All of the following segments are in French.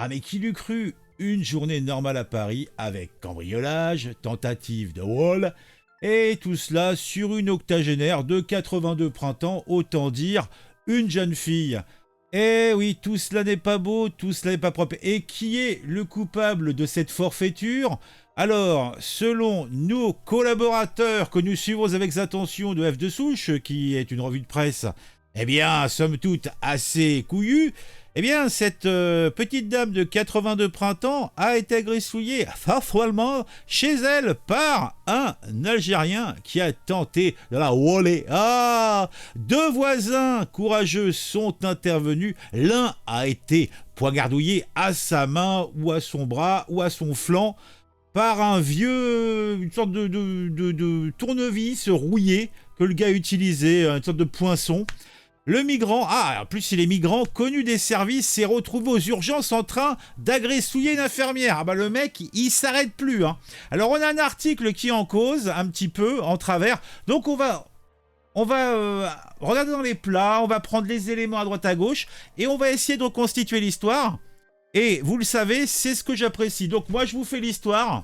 Ah mais qui l'eût cru? Une journée normale à Paris avec cambriolage, tentative de vol, et tout cela sur une octogénaire de 82 printemps, autant dire une jeune fille. Eh oui, tout cela n'est pas beau, tout cela n'est pas propre. Et qui est le coupable de cette forfaiture? Alors, selon nos collaborateurs que nous suivons avec attention de F de Souche, qui est une revue de presse, eh bien, somme toute assez couillue, eh bien, cette petite dame de 82 printemps a été agressouillée forcément chez elle par un Algérien qui a tenté de la voler. Ah, deux voisins courageux sont intervenus. L'un a été poignardouillé à sa main ou à son bras ou à son flanc par un vieux, une sorte de tournevis rouillé que le gars utilisait, une sorte de poinçon. Le migrant, en plus il est migrant, connu des services, s'est retrouvé aux urgences en train d'agressouiller une infirmière. Ah bah le mec, il s'arrête plus. Hein. Alors on a un article qui en cause un petit peu en travers. Donc on va regarder dans les plats, on va prendre les éléments à droite à gauche et on va essayer de reconstituer l'histoire. Et vous le savez, c'est ce que j'apprécie. Donc moi je vous fais l'histoire.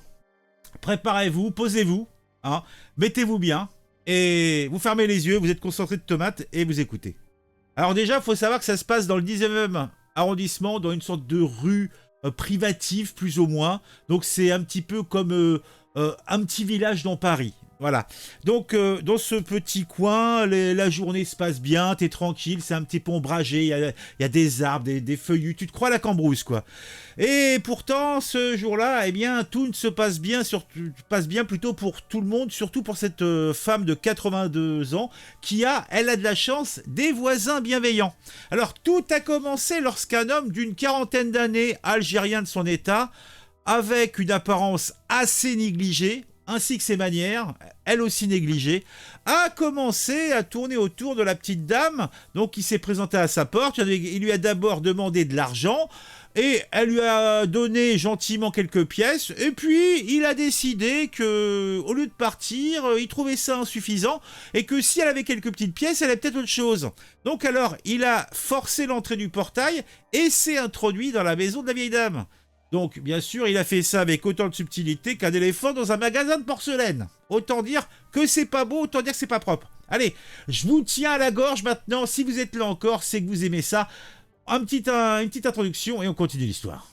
Préparez-vous, posez-vous, hein, mettez-vous bien et vous fermez les yeux, vous êtes concentré de tomates et vous écoutez. Alors déjà, il faut savoir que ça se passe dans le 19e arrondissement, dans une sorte de rue privative, plus ou moins. Donc c'est un petit peu comme un petit village dans Paris. Voilà. Donc dans ce petit coin, la journée se passe bien, t'es tranquille, c'est un petit peu ombragé, il y a des arbres, des feuillus, tu te crois à la Cambrousse, quoi. Et pourtant, ce jour-là, eh bien, tout ne se passe bien, passe bien plutôt pour tout le monde, surtout pour cette femme de 82 ans elle a de la chance, des voisins bienveillants. Alors, tout a commencé lorsqu'un homme d'une quarantaine d'années, algérien de son état, avec une apparence assez négligée, ainsi que ses manières, elle aussi négligée, a commencé à tourner autour de la petite dame, donc qui s'est présentée à sa porte. Il lui a d'abord demandé de l'argent, et elle lui a donné gentiment quelques pièces, et puis il a décidé que, au lieu de partir, il trouvait ça insuffisant, et que si elle avait quelques petites pièces, elle avait peut-être autre chose. Donc alors, il a forcé l'entrée du portail, et s'est introduit dans la maison de la vieille dame. Donc, bien sûr, il a fait ça avec autant de subtilité qu'un éléphant dans un magasin de porcelaine. Autant dire que c'est pas beau, autant dire que c'est pas propre. Allez, je vous tiens à la gorge maintenant. Si vous êtes là encore, c'est que vous aimez ça. Une petite introduction et on continue l'histoire.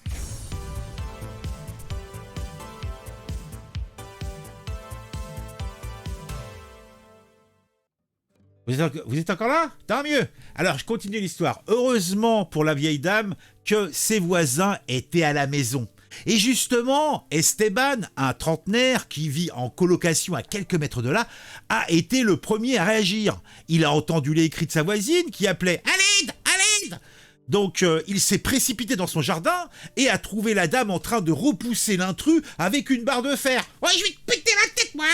Vous êtes encore là? Tant mieux. Alors, je continue l'histoire. Heureusement pour la vieille dame que ses voisins étaient à la maison. Et justement, Esteban, un trentenaire qui vit en colocation à quelques mètres de là, a été le premier à réagir. Il a entendu les cris de sa voisine qui appelait « À l'aide! À l'aide !» Donc, il s'est précipité dans son jardin et a trouvé la dame en train de repousser l'intrus avec une barre de fer. « Ouais, je vais te péter la tête, moi !»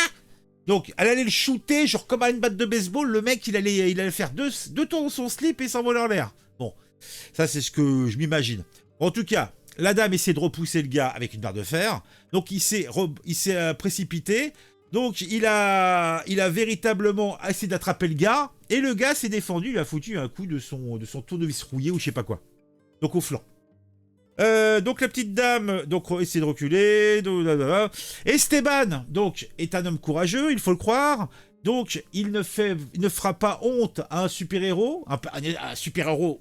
Donc, elle allait le shooter, genre comme à une batte de baseball. Le mec, il allait faire deux tours dans son slip et s'envoler en l'air. Bon, ça, c'est ce que je m'imagine. En tout cas, la dame essaie de repousser le gars avec une barre de fer. Donc, il s'est précipité. Donc, il a véritablement essayé d'attraper le gars. Et le gars s'est défendu. Il a foutu un coup de son tournevis rouillé ou je sais pas quoi. Donc, au flanc. Donc la petite dame essaie de reculer. Esteban donc est un homme courageux, il faut le croire. Donc il ne fera pas honte à un super-héros, un super-héros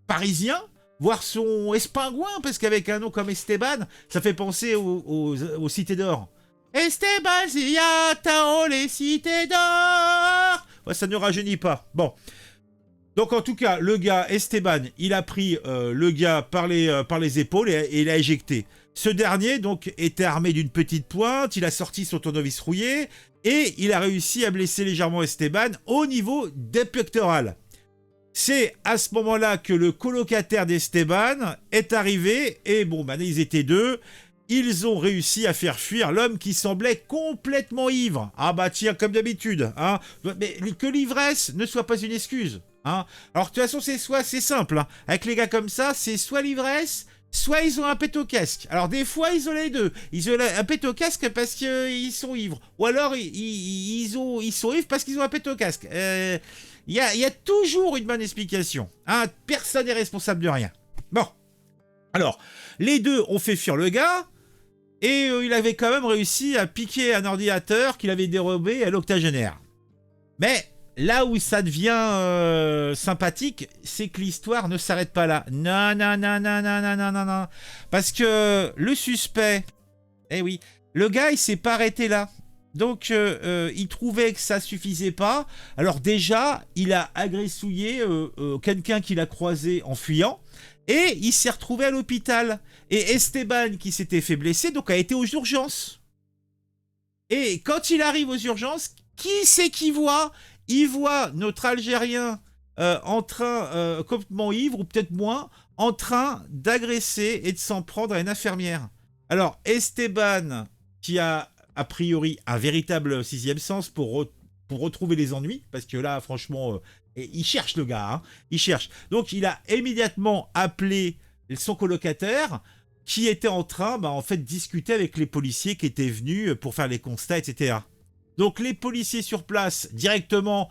parisien, voire son espingouin, parce qu'avec un nom comme Esteban, ça fait penser aux cités d'or. Esteban, Ziatao, les cités d'or. Ouais, ça ne rajeunit pas. Bon. Donc en tout cas, le gars, Esteban, il a pris le gars par les épaules et il a éjecté. Ce dernier, donc, était armé d'une petite pointe, il a sorti son tournevis rouillé et il a réussi à blesser légèrement Esteban au niveau des pectorales. C'est à ce moment-là que le colocataire d'Esteban est arrivé et bon, maintenant ils étaient deux. Ils ont réussi à faire fuir l'homme qui semblait complètement ivre. Ah bah tiens, comme d'habitude, hein. Mais que l'ivresse ne soit pas une excuse. Hein. Alors de toute façon c'est simple, hein. Avec les gars comme ça, c'est soit l'ivresse, soit ils ont un pet au casque. Alors des fois ils ont les deux. Ils ont un pet au casque parce qu'ils sont ivres. Ou alors ils sont ivres parce qu'ils ont un pet au casque. Il y a toujours une bonne explication. Hein. Personne n'est responsable de rien. Bon. Alors, les deux ont fait fuir le gars, et il avait quand même réussi à piquer un ordinateur qu'il avait dérobé à l'octogénaire. Mais là où ça devient sympathique, c'est que l'histoire ne s'arrête pas là. Non, non, non, non, non, non, non, non, non. Parce que le suspect, eh oui, le gars, il s'est pas arrêté là. Donc, il trouvait que ça suffisait pas. Alors déjà, il a agressouillé quelqu'un qu'il a croisé en fuyant. Et il s'est retrouvé à l'hôpital. Et Esteban, qui s'était fait blesser, donc a été aux urgences. Et quand il arrive aux urgences, qui c'est qu'il voit? Il voit notre Algérien en train, complètement ivre, ou peut-être moins, en train d'agresser et de s'en prendre à une infirmière. Alors, Esteban, qui a priori un véritable sixième sens pour retrouver les ennuis, parce que là, franchement, il cherche le gars, hein, il cherche. Donc, il a immédiatement appelé son colocataire, qui était en train, en fait, de discuter avec les policiers qui étaient venus pour faire les constats, etc. Donc, les policiers sur place, directement,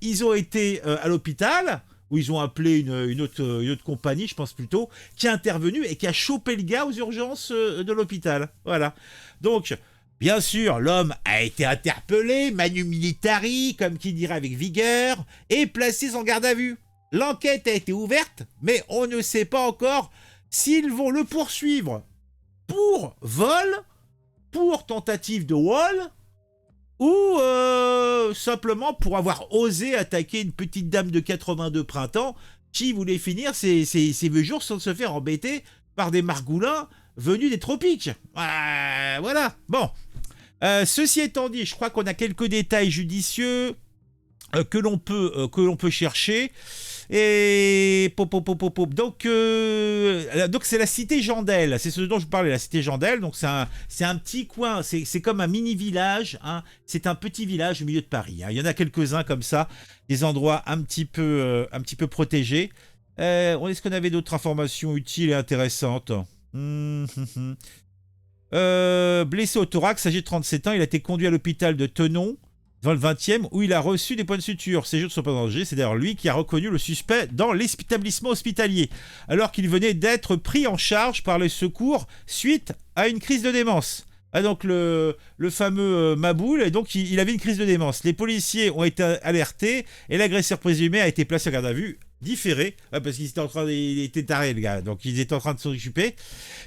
ils ont été à l'hôpital, où ils ont appelé une autre compagnie, je pense plutôt, qui est intervenue et qui a chopé le gars aux urgences de l'hôpital. Voilà. Donc, bien sûr, l'homme a été interpellé, manu militari, comme qui dirait avec vigueur, et placé en garde à vue. L'enquête a été ouverte, mais on ne sait pas encore s'ils vont le poursuivre pour vol, pour tentative de vol, ou simplement pour avoir osé attaquer une petite dame de 82 printemps qui voulait finir ses vieux jours sans se faire embêter par des margoulins venus des tropiques. Voilà. Bon. Ceci étant dit, je crois qu'on a quelques détails judicieux que l'on peut chercher. Et donc c'est la cité Jandel, c'est ce dont je vous parlais, la cité Jandel. Donc c'est un petit coin, c'est comme un mini village, hein. C'est un petit village au milieu de Paris, hein. Il y en a quelques-uns comme ça, des endroits un petit peu protégés. Est-ce qu'on avait d'autres informations utiles et intéressantes? Blessé au thorax, âgé de 37 ans, il a été conduit à l'hôpital de Tenon dans le 20e, où il a reçu des points de suture. Ses jours ne sont pas en danger. C'est d'ailleurs lui qui a reconnu le suspect dans l'établissement hospitalier, alors qu'il venait d'être pris en charge par les secours suite à une crise de démence. Donc le fameux Maboul, et donc il avait une crise de démence. Les policiers ont été alertés et l'agresseur présumé a été placé en garde à vue, différé, parce qu'il était taré le gars, donc ils étaient en train de s'en occuper.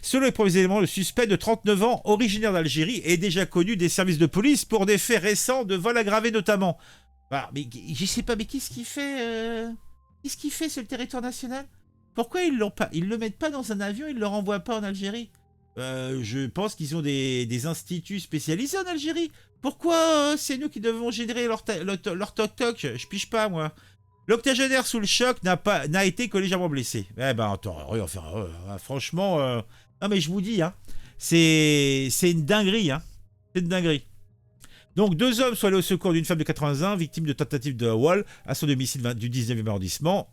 Selon les premiers éléments, le suspect de 39 ans, originaire d'Algérie, est déjà connu des services de police pour des faits récents de vol aggravé notamment. Alors, mais je sais pas, mais qu'est-ce qu'il fait sur le territoire national? Pourquoi ils le mettent pas dans un avion, ils le renvoient pas en Algérie? Je pense qu'ils ont des instituts spécialisés en Algérie. Pourquoi c'est nous qui devons générer leur toc-toc? Je pige pas, moi. L'octogénaire sous le choc n'a été que légèrement blessé. Attends, franchement, non mais je vous dis, hein, c'est une dinguerie, hein. C'est une dinguerie. Donc 2 hommes sont allés au secours d'une femme de 81, victime de tentative de vol à son domicile du 19e arrondissement.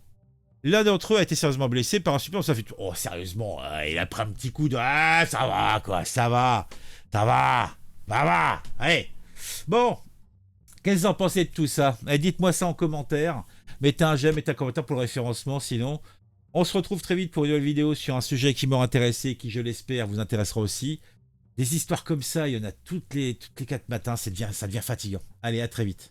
L'un d'entre eux a été sérieusement blessé par un supplément. Ça fait oh sérieusement, il a pris un petit coup de ça va quoi, ça va, allez. Bon, qu'est-ce que vous en pensez de tout ça? Dites-moi ça en commentaire. Mettez un j'aime, mettez un commentaire pour le référencement. Sinon, on se retrouve très vite pour une nouvelle vidéo sur un sujet qui m'aura intéressé, qui je l'espère vous intéressera aussi. Des histoires comme ça, il y en a toutes les 4 matins, ça devient fatigant. Allez, à très vite.